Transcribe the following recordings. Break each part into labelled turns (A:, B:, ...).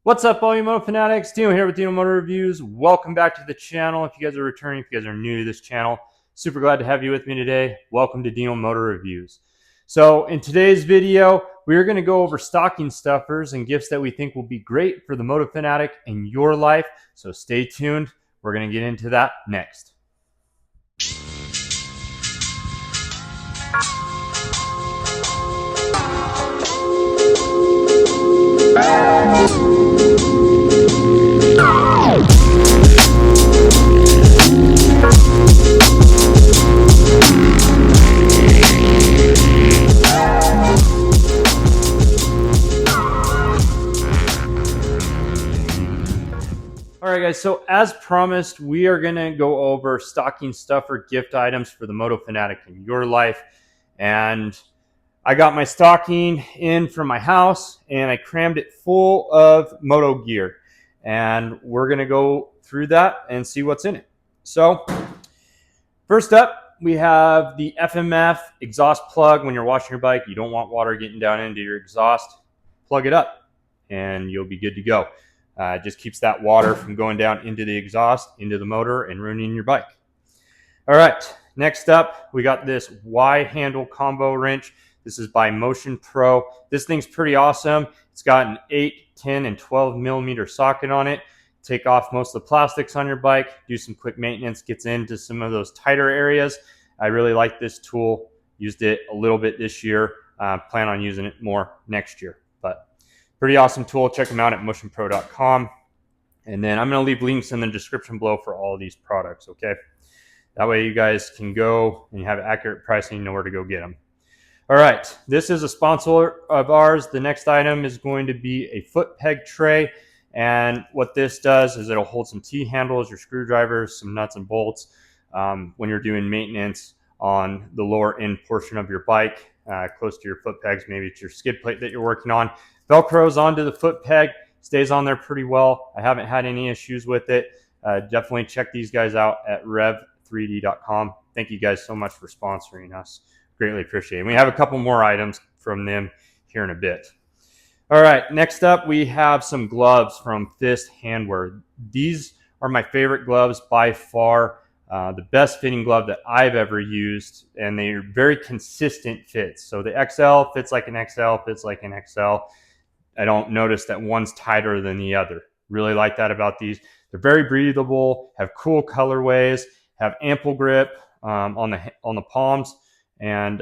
A: What's up, all you Moto fanatics? Dino here with Dino Moto Reviews. Welcome back to the channel. If you guys are returning, if you guys are new to this channel, super glad to have you with me today. Welcome to Dino Moto Reviews. So in today's video, we're going to go over stocking stuffers and gifts that we think will be great for the Moto fanatic in your life. So stay tuned. We're going to get into that next. All right, guys, so as promised, we are going to go over stocking stuffer gift items for the Moto fanatic in your life. And I got my stocking in from my house and I crammed it full of Moto gear. And we're going to go through that and see what's in it. So first up, we have the FMF Exhaust Plug. When you're washing your bike, you don't want water getting down into your exhaust. Plug it up and you'll be good to go. It just keeps that water from going down into the exhaust, into the motor, and ruining your bike. All right, next up, we got this Y-handle combo wrench. This is by Motion Pro. This thing's pretty awesome. It's got an 8, 10, and 12 millimeter socket on it. Take off most of the plastics on your bike, do some quick maintenance, gets into some of those tighter areas. I really like this tool. Used it a little bit this year. Plan on using it more next year. But pretty awesome tool. Check them out at motionpro.com. And then I'm going to leave links in the description below for all of these products, okay? That way you guys can go and you have accurate pricing, know where to go get them. All right, this is a sponsor of ours. The next item is going to be a foot peg tray. And what this does is it'll hold some T-handles, your screwdrivers, some nuts and bolts when you're doing maintenance on the lower end portion of your bike, close to your foot pegs. Maybe it's your skid plate that you're working on. Velcros onto the foot peg, stays on there pretty well. I haven't had any issues with it. Definitely check these guys out at rev3d.com. Thank you guys so much for sponsoring us. Greatly appreciate it. We have a couple more items from them here in a bit. All right, next up we have some gloves from Fist Handwear. These are my favorite gloves by far. The best fitting glove that I've ever used, and they're very consistent fits. So the XL fits like an XL, fits like an XL. I don't notice that one's tighter than the other. Really like that about these. They're very breathable, have cool colorways, have ample grip on the palms. And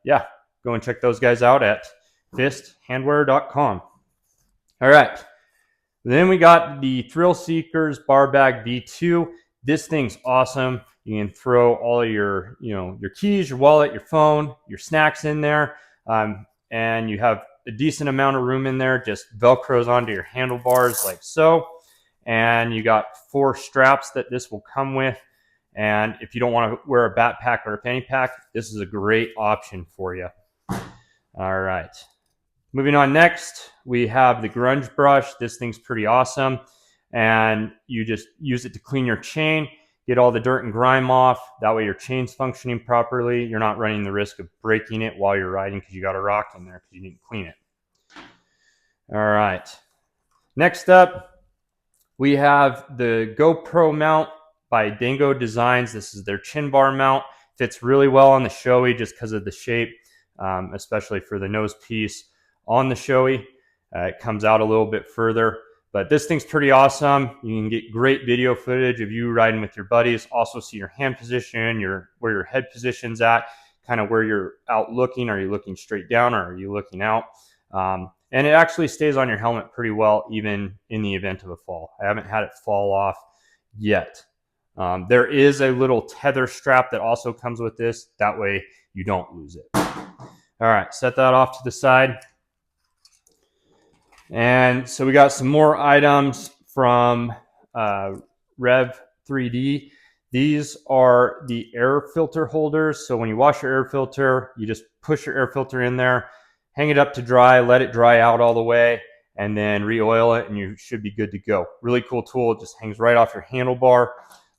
A: yeah, go and check those guys out at fisthandwear.com. All right, then we got the Thrill Seekers Bar Bag V2. This thing's awesome. You can throw all of your, your keys, your wallet, your phone, your snacks in there, and you have a decent amount of room in there. Just Velcros onto your handlebars like so, and you got 4 straps that this will come with. And if you don't want to wear a backpack or a fanny pack, this is a great option for you. All right. Moving on next, we have the Grunge Brush. This thing's pretty awesome. And you just use it to clean your chain, get all the dirt and grime off. That way your chain's functioning properly. You're not running the risk of breaking it while you're riding because you got a rock in there because you didn't clean it. All right. Next up, we have the GoPro mount by Dango Designs. This is their chin bar mount. Fits really well on the Shoei just because of the shape, especially for the nose piece on the Shoei. It comes out a little bit further, but this thing's pretty awesome. You can get great video footage of you riding with your buddies. Also see your hand position, where your head position's at, kind of where you're out looking. Are you looking straight down or are you looking out? And it actually stays on your helmet pretty well, even in the event of a fall. I haven't had it fall off yet. There is a little tether strap that also comes with this. That way you don't lose it. All right, set that off to the side. And so we got some more items from Rev3D. These are the air filter holders. So when you wash your air filter, you just push your air filter in there, hang it up to dry, let it dry out all the way, and then re-oil it, and you should be good to go. Really cool tool. It just hangs right off your handlebar.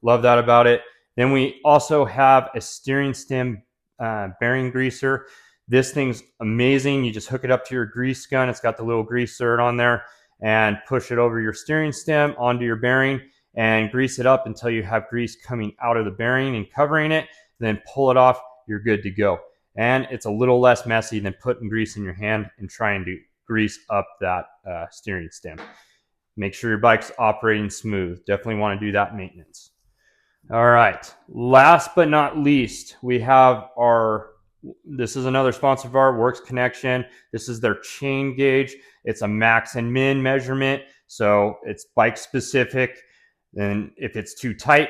A: Love that about it. Then we also have a steering stem bearing greaser. This thing's amazing. You just hook it up to your grease gun. It's got the little grease zerd on there, and push it over your steering stem onto your bearing and grease it up until you have grease coming out of the bearing and covering it. Then pull it off, you're good to go. And it's a little less messy than putting grease in your hand and trying to grease up that steering stem. Make sure your bike's operating smooth. Definitely want to do that maintenance. All right, last but not least, we have this is another sponsor of our Works Connection. This is their chain gauge. It's a max and min measurement, so it's bike specific. Then if it's too tight,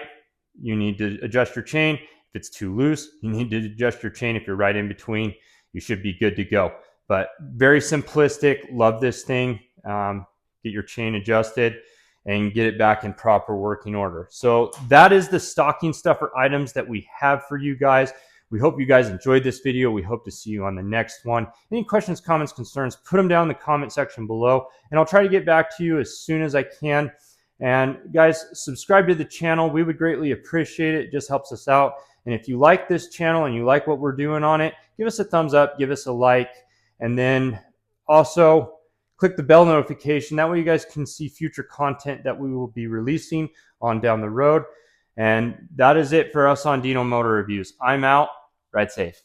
A: you need to adjust your chain. If it's too loose, you need to adjust your chain. If you're right in between, you should be good to go. But very simplistic, love this thing. Get your chain adjusted and get it back in proper working order. So that is the stocking stuffer items that we have for you guys. We hope you guys enjoyed this video. We hope to see you on the next one. Any questions, comments, concerns, put them down in the comment section below, and I'll try to get back to you as soon as I can. And guys, subscribe to the channel. We would greatly appreciate it. It just helps us out. And if you like this channel and you like what we're doing on it, give us a thumbs up, give us a like, and then also click the bell notification. That way you guys can see future content that we will be releasing on down the road. And that is it for us on Dino Motor Reviews. I'm out. Ride safe.